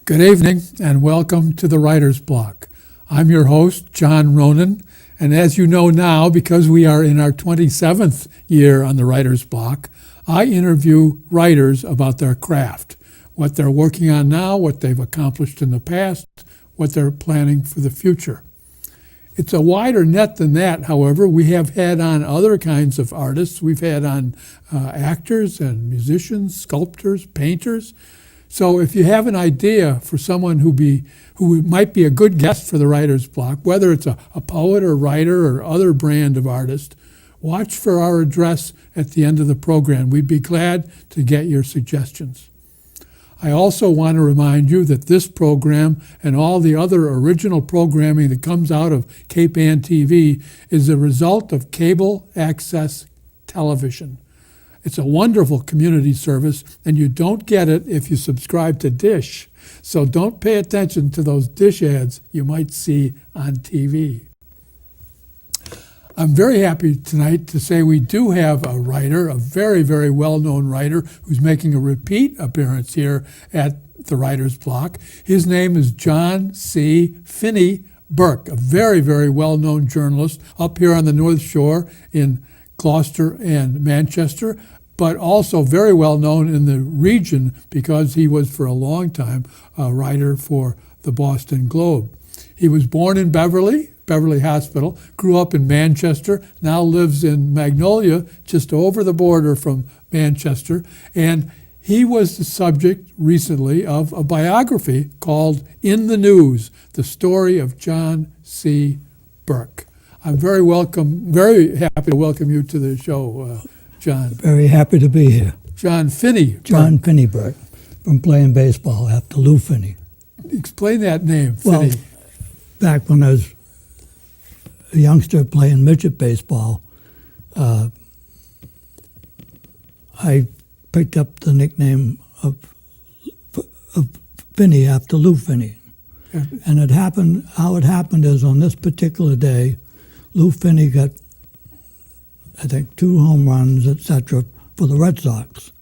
Good evening and welcome to the Writer's Block. I'm your host, John Ronan, and as you know now, because we are in our 27th year on the Writer's Block, I interview writers about their craft, what they're working on now, what they've accomplished in the past, what they're planning for the future. It's a wider net than that, however. We have had on other kinds of artists. We've had on actors and musicians, sculptors, painters. So if you have an idea for someone who might be a good guest for the Writer's Block, whether it's a poet or writer or other brand of artist, watch for our address at the end of the program. We'd be glad to get your suggestions. I also want to remind you that this program and all the other original programming that comes out of Cape Ann TV is a result of cable access television. It's a wonderful community service, and you don't get it if you subscribe to Dish. So don't pay attention to those Dish ads you might see on TV. I'm very happy tonight to say we do have a writer, a very, very well-known writer, who's making a repeat appearance here at the Writer's Block. His name is John C. Finney Burke, a very, very well-known journalist up here on the North Shore in Gloucester and Manchester, but also very well known in the region because he was for a long time a writer for the Boston Globe. He was born in Beverly Hospital, grew up in Manchester, now lives in Magnolia, just over the border from Manchester, and he was the subject recently of a biography called In the News, the story of John C. Burke. I'm very happy to welcome you to the show, John. Very happy to be here. John Finney. John Finney Burke, from playing baseball after Lou Finney. Explain that name, Well, Finney. back when I was a youngster playing midget baseball, I picked up the nickname of Finney after Lou Finney. Yeah. And how it happened is on this particular day, Lou Finney got, I think, 2 home runs, etc., for the Red Sox.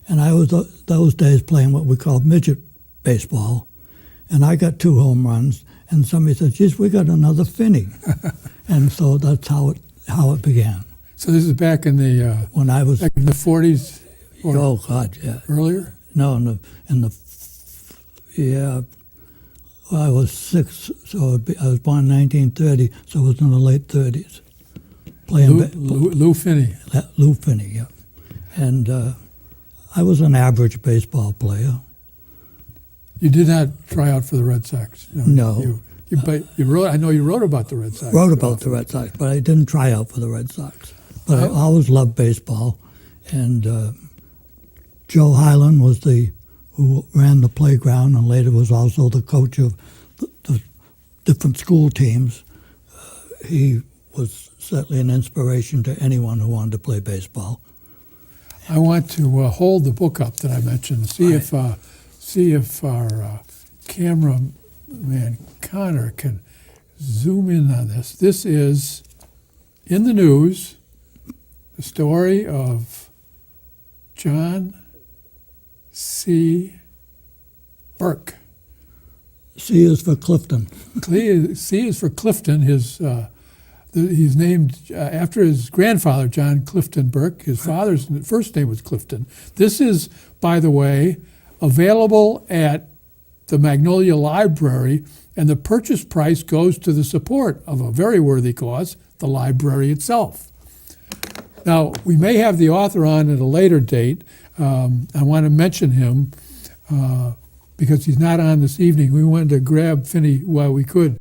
And I was those days playing what we called midget baseball, and I got 2 home runs. And somebody said, "Geez, we got another Finney," and so that's how it began. So this is back in the When I was back in the 40s or oh God, yeah, earlier. no, I was 6, so I was born in 1930, so it was in the late 30s. Playing Lou Finney. Lou Finney, yeah. And I was an average baseball player. You did not try out for the Red Sox. No. But you wrote. I know you wrote about the Red Sox. Wrote about the Red Sox, but I didn't try out for the Red Sox. But I always loved baseball. And Joe Hyland was who ran the playground and later was also the coach of the different school teams. He was certainly an inspiration to anyone who wanted to play baseball. I want to hold the book up that I mentioned. See if our cameraman Connor can zoom in on this. This is In the News, the story of John C. Burke. C is for Clifton. C is for Clifton. He's named after his grandfather, John Clifton Burke. His father's first name was Clifton. This is, by the way, available at the Magnolia Library, and the purchase price goes to the support of a very worthy cause, the library itself. Now, we may have the author on at a later date. I want to mention him because he's not on this evening. We wanted to grab Finney while we could.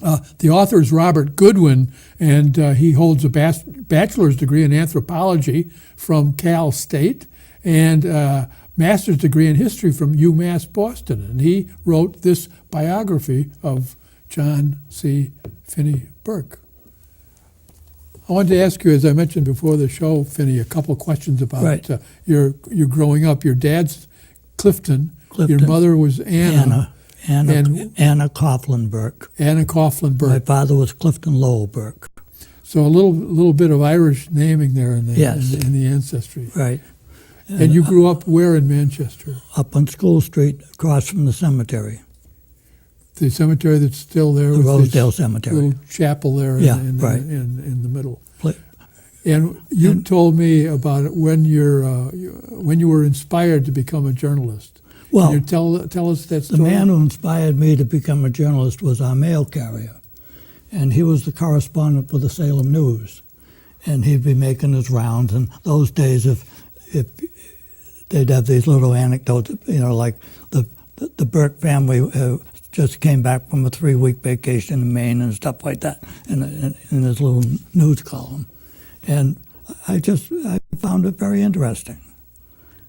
The author is Robert Goodwin, and he holds a bachelor's degree in anthropology from Cal State and a master's degree in history from UMass Boston. And he wrote this biography of John C. Finney Burke. I wanted to ask you, as I mentioned before the show, Finney, a couple of questions about your growing up. Your dad's Clifton. Your mother was Anna. Anna Coughlin Burke. Anna Coughlin Burke. My father was Clifton Lowell Burke. So a little bit of Irish naming there in the Yes. in the ancestry. Right. And you grew up where in Manchester? Up on School Street, across from the cemetery, The cemetery that's still there? the with Rosedale this Cemetery. little chapel there Yeah, in, right. in the middle. Pla- And you told me about it when when you were inspired to become a journalist. Well, Can you tell us that the story? man who inspired me to become a journalist was our mail carrier, and he was the correspondent for the Salem News, and he'd be making his rounds. And those days, if they'd have these little anecdotes, like the Burke family just came back from a 3-week vacation in Maine and stuff like that, in his little news column, and I found it very interesting,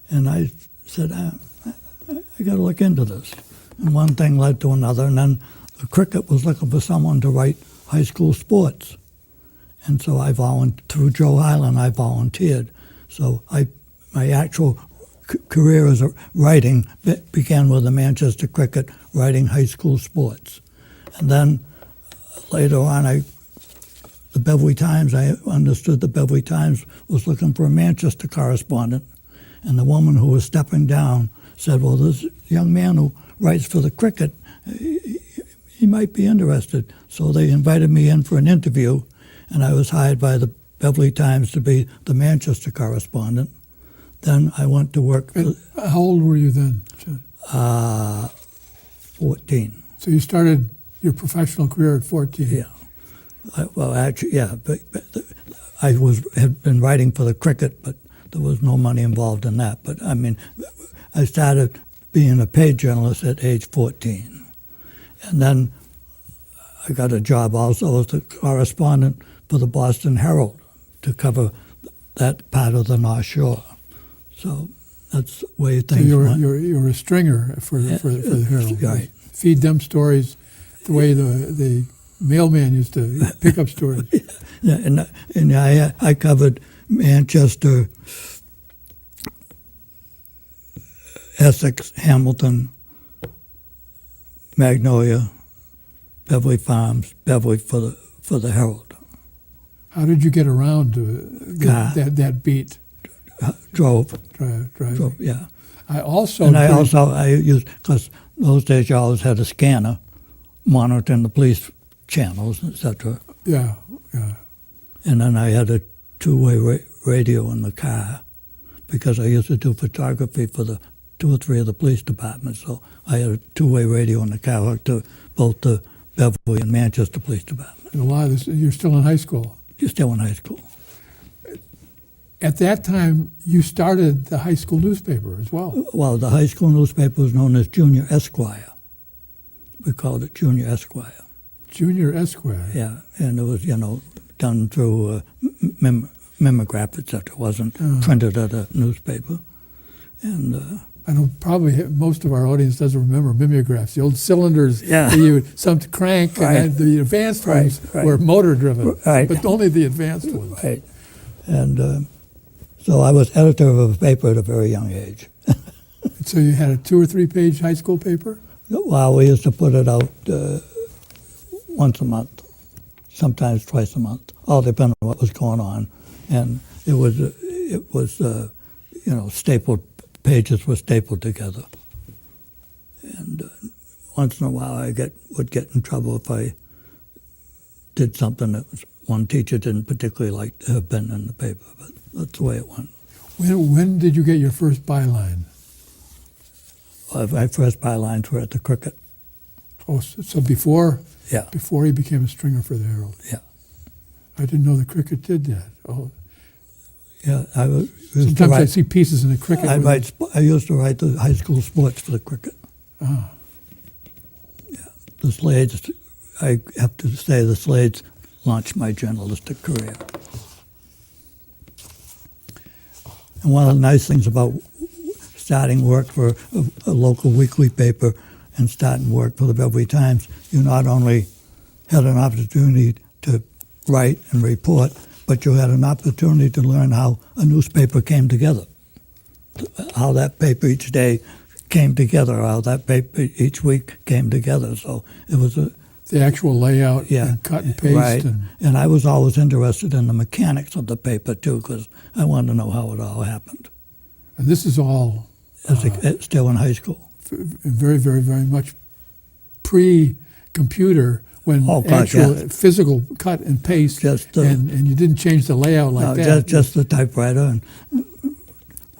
and I said, I got to look into this. And one thing led to another, and then the cricket was looking for someone to write high school sports. And so through Joe Highland, I volunteered. So my actual career as a writing began with the Manchester Cricket, writing high school sports. And then later on, the Beverly Times, I understood the Beverly Times was looking for a Manchester correspondent. And the woman who was stepping down said, well, this young man who writes for the cricket, he might be interested. So they invited me in for an interview, and I was hired by the Beverly Times to be the Manchester correspondent. Then I went to work for... How old were you then, John? 14. So you started your professional career at 14? Yeah. But I had been writing for the cricket, but there was no money involved in that. But, I mean, I started being a paid journalist at age 14. And then I got a job also as the correspondent for the Boston Herald to cover that part of the North Shore. So that's the way things went. You were a stringer for the Herald. Right. Feed them stories the way the mailman used to pick up stories. Yeah, and I covered Manchester, Essex, Hamilton, Magnolia, Beverly Farms, Beverly for the Herald. How did you get around to that beat? Drove. Driving. Yeah. I used, because those days you always had a scanner monitoring the police channels, etc. Yeah. And then I had a two-way radio in the car because I used to do photography for the 2 or 3 of the police departments. So I had a two-way radio in the car hooked to both the Beverly and Manchester Police Department. And a lot of this, you're still in high school. You're still in high school. At that time, you started the high school newspaper as well. Well, the high school newspaper was known as Junior Esquire. We called it Junior Esquire. Junior Esquire. Yeah, and it was, done through mimeograph, etc. It wasn't printed at a newspaper. And I know probably most of our audience doesn't remember mimeographs, the old cylinders that you would some to crank, Right. and the advanced ones Right. were motor-driven, Right. but only the advanced ones. Right. And so I was editor of a paper at a very young age. So you had a 2 or 3 page high school paper? Well, we used to put it out once a month, sometimes twice a month, all depending on what was going on. And it was stapled, pages were stapled together. And once in a while I would get in trouble if I did something that one teacher didn't particularly like to have been in the paper, but that's the way it went. When did you get your first byline? My first bylines were at the cricket. Oh, so before Yeah. before you became a stringer for the Herald? Yeah. I didn't know the cricket did that. Oh, Yeah, I was. sometimes I see pieces in the cricket. I used to write the high school sports for the cricket. Ah. Yeah, the Slades. I have to say the Slades launched my journalistic career. And one of the nice things about starting work for a local weekly paper and starting work for the Beverly Times, you not only had an opportunity to write and report, but you had an opportunity to learn how a newspaper came together, how that paper each day came together, how that paper each week came together. So it was the actual layout and cut and paste. Right. And I was always interested in the mechanics of the paper, too, because I wanted to know how it all happened. And this is all still in high school. very, very, very much pre-computer when Oh, gosh, actual yeah. physical cut and paste, Just, and you didn't change the layout like that. Just the typewriter and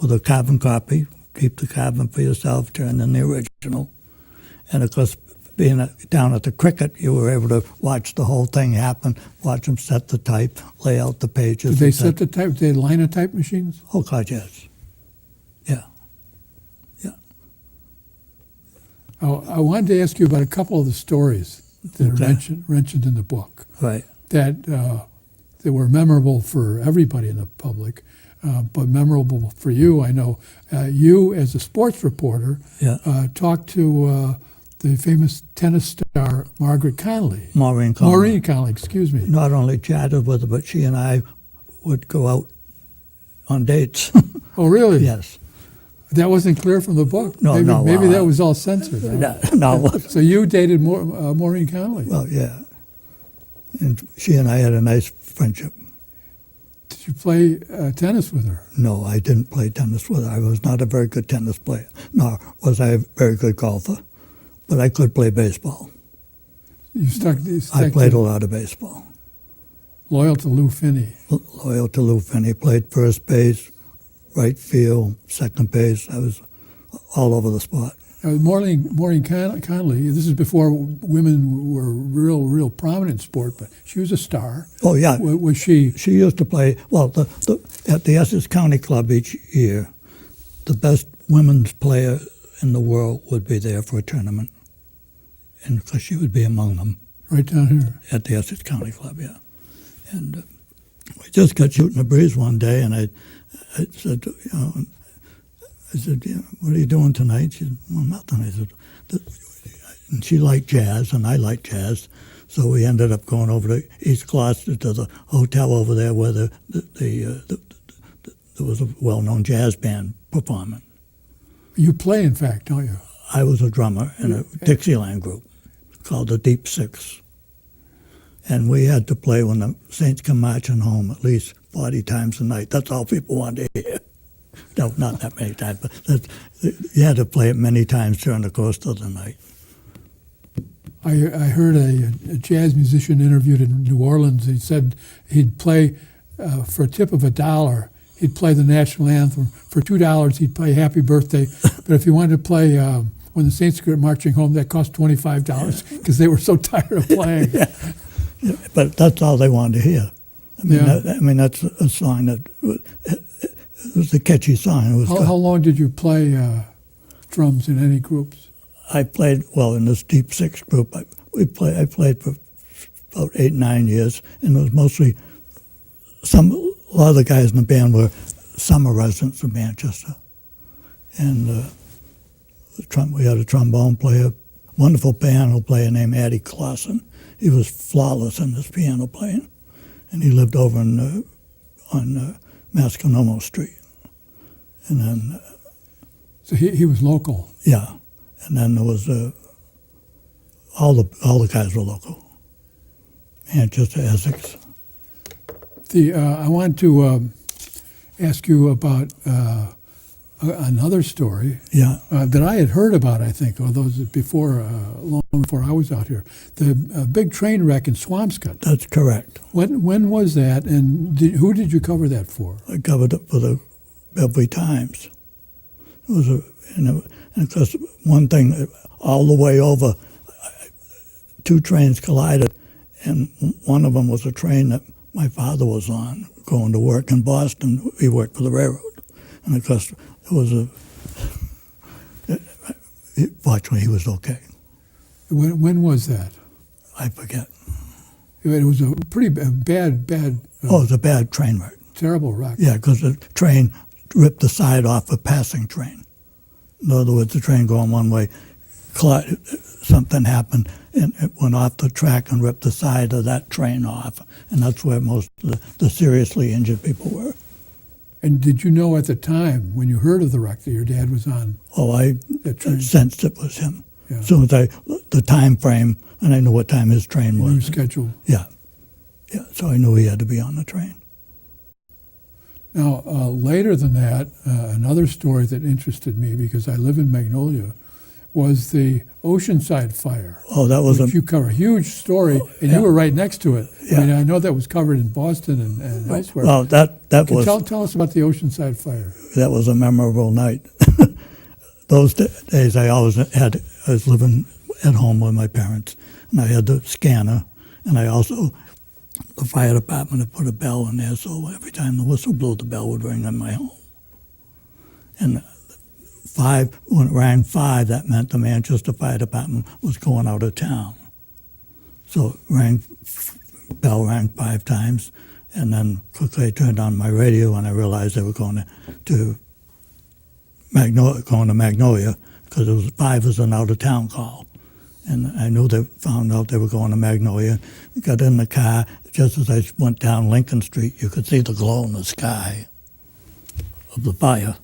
with a carbon copy. Keep the carbon for yourself, turn in the original. And of course, being down at the cricket, you were able to watch the whole thing happen, watch them set the type, lay out the pages. Did they set the type? Did they line of type machines? Oh, God, yes. Yeah. Yeah. I wanted to ask you about a couple of the stories that are mentioned in the book Right. that were memorable for everybody in the public, but memorable for you. I know you, as a sports reporter, Yeah. talked to the famous tennis star Margaret Connolly. Maureen Conley. Maureen Connolly, excuse me. Not only chatted with her, but she and I would go out on dates. Oh, really? Yes. That wasn't clear from the book. No, maybe, no, Maybe that was all censored. Huh? No. So you dated Maureen Connolly. Well, yeah. And she and I had a nice friendship. Did you play tennis with her? No, I didn't play tennis with her. I was not a very good tennis player, nor was I a very good golfer. But I could play baseball. You stuck I played a lot of baseball. Loyal to Lou Finney. Loyal to Lou Finney. Played first base, right field, second base. I was all over the spot. Maureen Connolly, this is before women were real prominent in sport, but she was a star. Oh, yeah. Was she? She used to play, well, at the Essex County Club each year, the best women's player in the world would be there for a tournament. And because she would be among them. Right down here. At the Essex County Club, yeah. And we just got shooting a breeze one day, and I said, what are you doing tonight? She said, well, nothing. I said, and she liked jazz, and I liked jazz. So we ended up going over to East Gloucester to the hotel over there where there was a well-known jazz band performing. You play, in fact, don't you? I was a drummer in a Dixieland group called the Deep Six. And we had to play when the Saints come marching home at least 40 times a night. That's all people wanted to hear. No, not that many times, but you had to play it many times during the course of the night. I heard a jazz musician interviewed in New Orleans. He said he'd play for a tip of $1. He'd play the national anthem. For $2, he'd play Happy Birthday. But if he wanted to play When the Saints Were Marching Home, that cost $25 because they were so tired of playing. Yeah. But that's all they wanted to hear. I mean, that's a song that it was a catchy song. It was how long did you play drums in any groups? I played, well, in this Deep Six group. I played for about 8-9 years, and it was mostly a lot of the guys in the band were summer residents of Manchester. And we had a trombone player, wonderful piano player named Addie Clausen. He was flawless in his piano playing, and he lived over on Masconomo Street. And then, so he was local. Yeah, and then there was all the guys were local. Manchester, Essex. I want to ask you about another story that I had heard about, I think, although it was long before I was out here. The big train wreck in Swampscott. That's correct. When was that, and who did you cover that for? I covered it for the Belfry Times. It was and of course, one thing, all the way over, two trains collided, and one of them was a train that my father was on, going to work in Boston. He worked for the railroad. And of course, it was fortunately, he was okay. When was that? I forget. It was a pretty bad. It was a bad train wreck. Terrible wreck. Yeah, because the train ripped the side off a passing train. In other words, the train going one way, something happened, and it went off the track and ripped the side of that train off. And that's where most of the seriously injured people were. And did you know at the time, when you heard of the wreck, that your dad was on I that train? Sensed it was him. Yeah. As soon as the time frame, and I knew what time his train was. Schedule. Yeah. So I knew he had to be on the train. Now, later than that, another story that interested me, because I live in Magnolia, was the Oceanside fire. Oh, that was which you cover. A huge story, and yeah. you were right next to it. Yeah. I mean, I know that was covered in Boston and elsewhere. Well, that was Tell us about the Oceanside fire. that was a memorable night. Those days, I was living at home with my parents, and I had the scanner, and I also, the fire department had put a bell in there, so every time the whistle blew, the bell would ring in my home. And when it rang 5, that meant the Manchester Fire Department was going out of town. So bell rang 5 times, and then quickly I turned on my radio and I realized they were going to Magnolia, because it was 5 was an out of town call. And I knew they found out they were going to Magnolia. We got in the car. Just as I went down Lincoln Street, you could see the glow in the sky of the fire.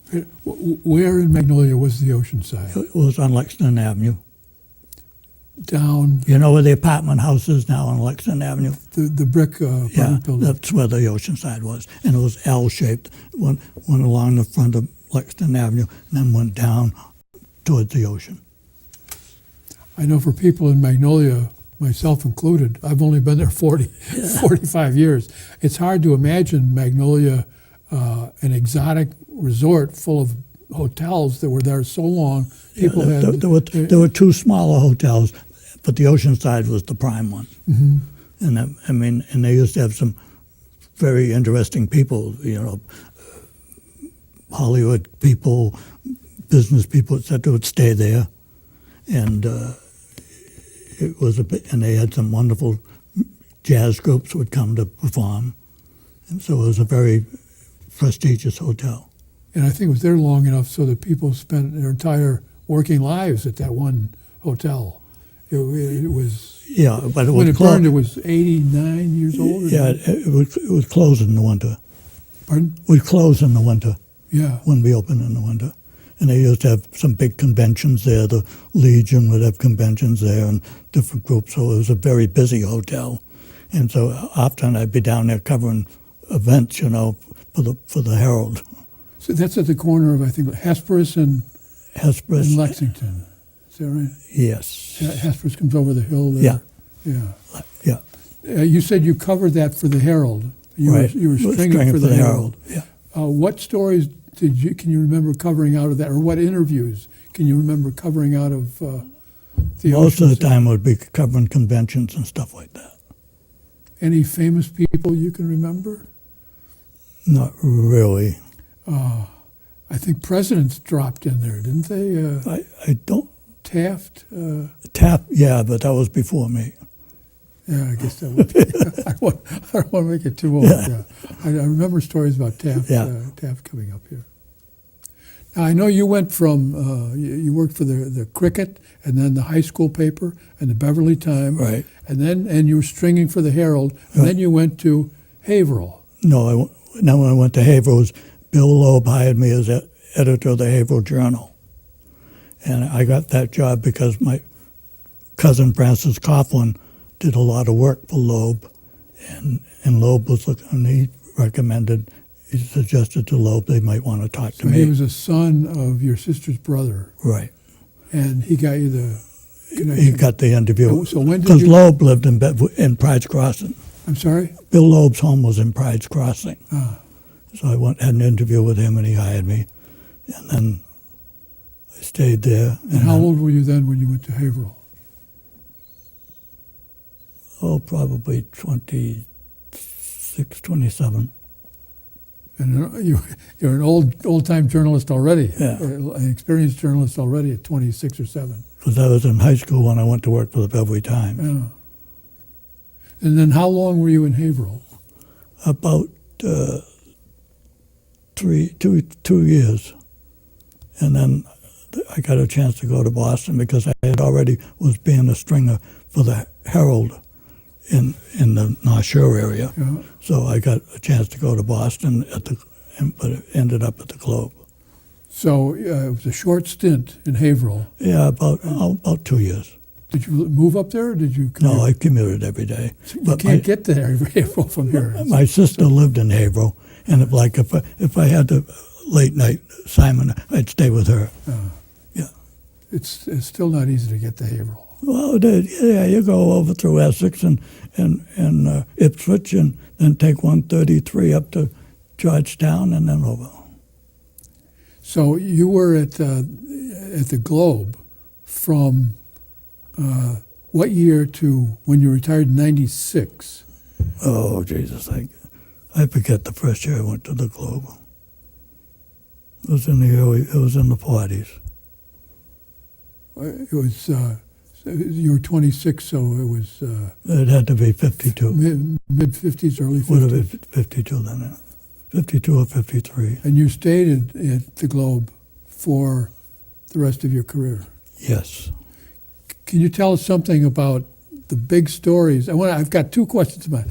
Where in Magnolia was the Oceanside? It was on Lexington Avenue. Down You know where the apartment house is now on Lexington Avenue? the brick apartment Yeah, building. that's where the Oceanside was. And it was L-shaped. Went along the front of Lexington Avenue and then went down towards the ocean. I know for people in Magnolia, myself included, I've only been there 45 years. It's hard to imagine Magnolia, an exotic resort full of hotels that were there so long. People had There were 2 smaller hotels, but the Oceanside was the prime one. Mm-hmm. And and they used to have some very interesting people, Hollywood people, business people, etc., would stay there, and it was and they had some wonderful jazz groups would come to perform, and so it was a very prestigious hotel. And I think it was there long enough so that people spent their entire working lives at that one hotel. It was Yeah, but it when was it burned. It was 89 years old. Yeah, it would close in the winter. Pardon? It would close in the winter. Yeah. Wouldn't be open in the winter. And they used to have some big conventions there. The Legion would have conventions there and different groups. So it was a very busy hotel. And so often I'd be down there covering events, for the Herald. So that's at the corner of, I think, Hesperus and Lexington. Is that right? Yes. Yeah, Hesperus comes over the hill there. Yeah. Yeah. Yeah. You said you covered that for the Herald. You were stringing for the Herald. Yeah. What stories can you remember covering out of that, or what interviews can you remember covering out of the Most of the Oceanside? time would be covering conventions and stuff like that. Any famous people you can remember? Not really. I think presidents dropped in there, didn't they? I don't. Taft? Yeah, but that was before me. Yeah, I guess that would be. I don't want to make it too old. Yeah. I remember stories about Taft, Taft coming up here. Now, I know you went from, you worked for the Cricket and then the high school paper and the Beverly Times. Right. And you were stringing for the Herald. And then you went to Haverhill. No, when I went to Haverhill, Bill Loeb hired me as editor of the Haverhill Journal. And I got that job because my cousin Francis Coughlin did a lot of work for Loeb, and Loeb was looking, and he suggested to Loeb they might want to talk to me. So he was a son of your sister's brother. Right. And he got you the connection. He got the interview. So when did Because you... Loeb lived in Pride's Crossing. I'm sorry? Bill Loeb's home was in Pride's Crossing. Ah. So I had an interview with him, and he hired me. And then I stayed there. And how old were you then when you went to Haverhill? Oh, probably 26, 27. And you're an old-time journalist already, Yeah. an experienced journalist already at 26 or 7. Because I was in high school when I went to work for the Beverly Times. Yeah. And then how long were you in Haverhill? About 2 years. And then I got a chance to go to Boston because I had already was being a stringer for the Herald in the North Shore area. Yeah. So I got a chance to go to Boston, but it ended up at the Globe. So it was a short stint in Haverhill. Yeah, about 2 years. Did you move up there, or did you commute? No, I commuted every day. You can't get to Haverhill from here. My sister lived in Haverhill, And if I had to late night Simon, I'd stay with her. Yeah. It's still not easy to get to Haverhill. Well, yeah, you go over through Essex and Ipswich, and then take 133 up to Georgetown, and then over. So you were at the Globe from what year to when you retired in '96? Oh, Jesus, I forget the first year I went to the Globe. It was in the 40s. It was you were 26, so it was It had to be 52. mid 50s, early 50s. Would have been 52 then, yeah. 52 or 53. And you stayed at the Globe for the rest of your career. Yes. Can you tell us something about the big stories? I've got two questions about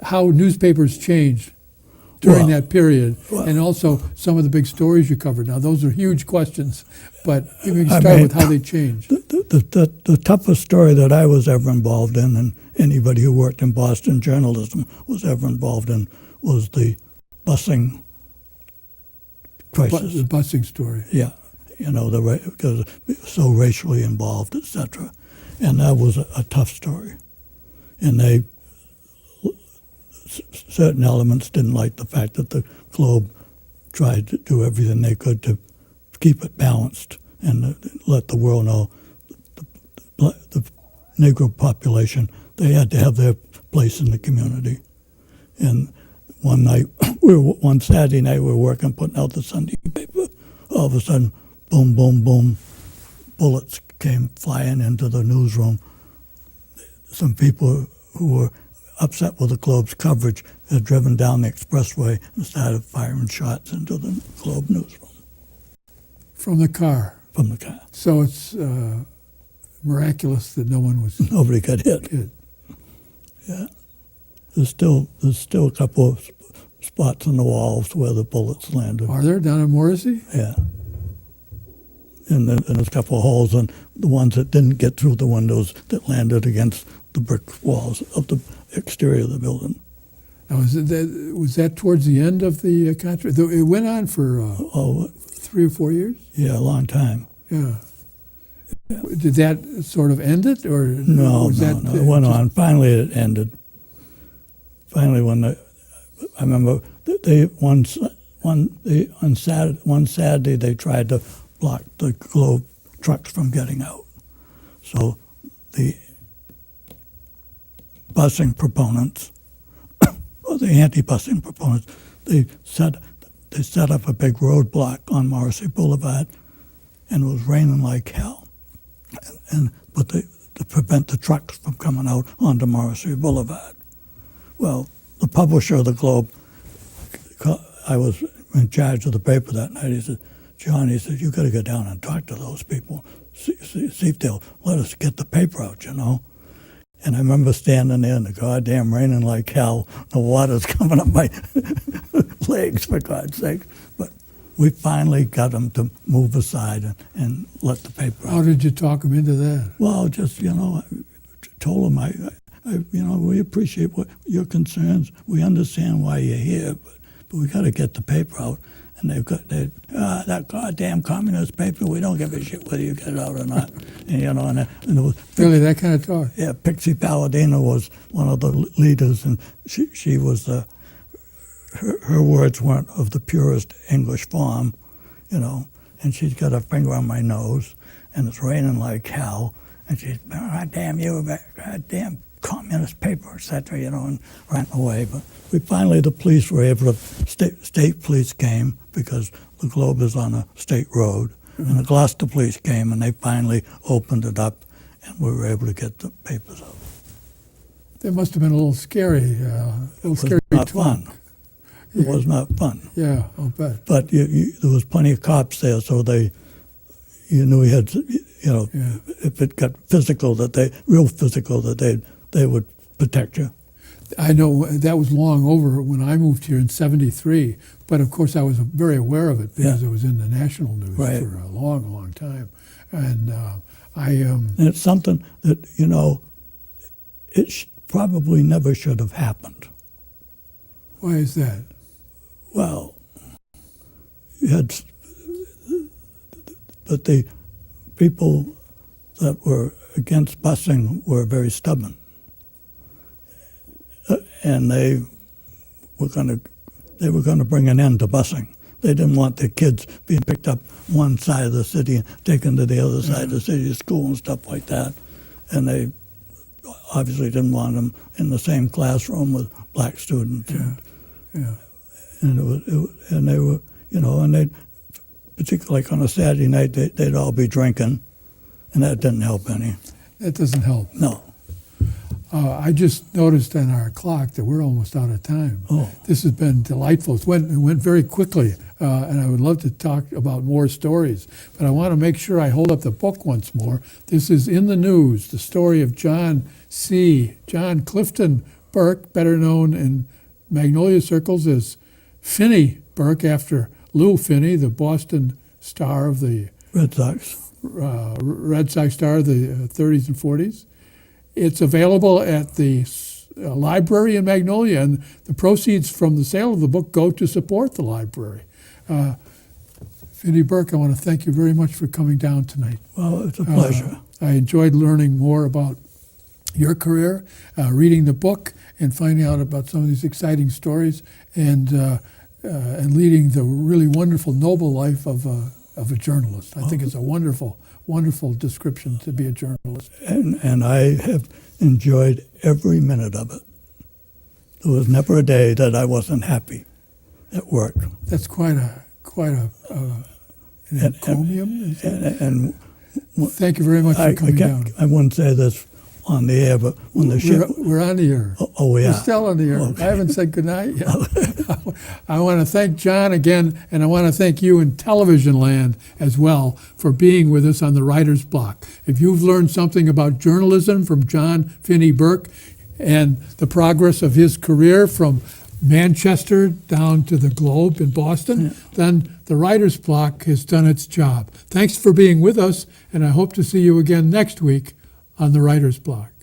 how newspapers changed during that period, and also some of the big stories you covered. Now, those are huge questions, but you can start with how they changed. The toughest story that I was ever involved in, and anybody who worked in Boston journalism was ever involved in, was the busing crisis. The busing story. Yeah, because it was so racially involved, etc. And that was a tough story. And certain elements didn't like the fact that the Globe tried to do everything they could to keep it balanced and let the world know the Negro population, they had to have their place in the community. And one Saturday night, we were working, putting out the Sunday paper. All of a sudden, boom, boom, boom, bullets came flying into the newsroom. Some people who were upset with the Globe's coverage had driven down the expressway and started firing shots into the Globe newsroom. From the car? From the car. So it's miraculous that nobody got hit. Yeah. There's still a couple of spots on the walls where the bullets landed. Are there, down in Morrissey? Yeah. And there's a couple of holes in the ones that didn't get through the windows that landed against the brick walls of the exterior of the building. Now, was that towards the end of the contract? It went on for 3 or 4 years? Yeah, a long time. Yeah. Did that sort of end it, or no? It went on. Finally, it ended. Finally, I remember one Saturday they tried to block the Globe trucks from getting out. So the busing proponents, or the anti-busing proponents, they set up a big roadblock on Morrissey Boulevard, and it was raining like hell. But to prevent the trucks from coming out onto Morrissey Boulevard. Well, the publisher of the Globe, I was in charge of the paper that night. He said, "John," he said, "you got to go down and talk to those people, see if they'll let us get the paper out, And I remember standing there in the goddamn raining like hell. The water's coming up my legs, for God's sake. But we finally got them to move aside and let the paper out. How did you talk them into that? Well, just, I told them, we appreciate your concerns. We understand why you're here, but we got to get the paper out. And that goddamn communist paper, we don't give a shit whether you get it out or not. And it was really that kind of talk. Yeah, Pixie Palladino was one of the leaders, and she was her words weren't of the purest English form, And she's got her finger on my nose, and it's raining like hell, and she's, "God damn you, goddamn communist paper," etc. And ran away. But the police were able to. State police came because the Globe is on a state road, and the Gloucester police came, and they finally opened it up, and we were able to get the papers out. That must have been a little scary. Scary not talk. Fun. It was not fun. Yeah, I'll bet. But there was plenty of cops there, so you knew he had, if it got real physical, that they would protect you. I know that was long over when I moved here in '73, but of course I was very aware of it because it was in the national news for a long, long time. And and it's something that, it probably never should have happened. Why is that? Well, you had, but the people that were against busing were very stubborn, and they were going to bring an end to busing. They didn't want their kids being picked up one side of the city and taken to the other side of the city to school and stuff like that, and they obviously didn't want them in the same classroom with black students. Yeah. And they were, and they, particularly like on a Saturday night, they'd all be drinking, and that didn't help any. That doesn't help. No. I just noticed on our clock that we're almost out of time. Oh. This has been delightful. It went very quickly, and I would love to talk about more stories. But I want to make sure I hold up the book once more. This is in the news, the story of John Clifton Burke, better known in Magnolia circles as Finney Burke, after Lou Finney, the Boston star of the Red Sox. Red Sox star of the 30s and 40s. It's available at the library in Magnolia, and the proceeds from the sale of the book go to support the library. Finney Burke, I want to thank you very much for coming down tonight. Well, it's a pleasure. I enjoyed learning more about your career, reading the book, and finding out about some of these exciting stories, and leading the really wonderful, noble life of a journalist. I think it's a wonderful description to be a journalist. And I have enjoyed every minute of it. There was never a day that I wasn't happy at work. That's quite an encomium. And thank you very much for coming down. I wouldn't say this on the air, but when the ship... We're on the air. Oh, yeah. We're still on the air. Okay. I haven't said goodnight yet. I want to thank John again, and I want to thank you in television land as well for being with us on the Writer's Block. If you've learned something about journalism from John Finney Burke and the progress of his career from Manchester down to the Globe in Boston, then the Writer's Block has done its job. Thanks for being with us, and I hope to see you again next week on the Writer's Block.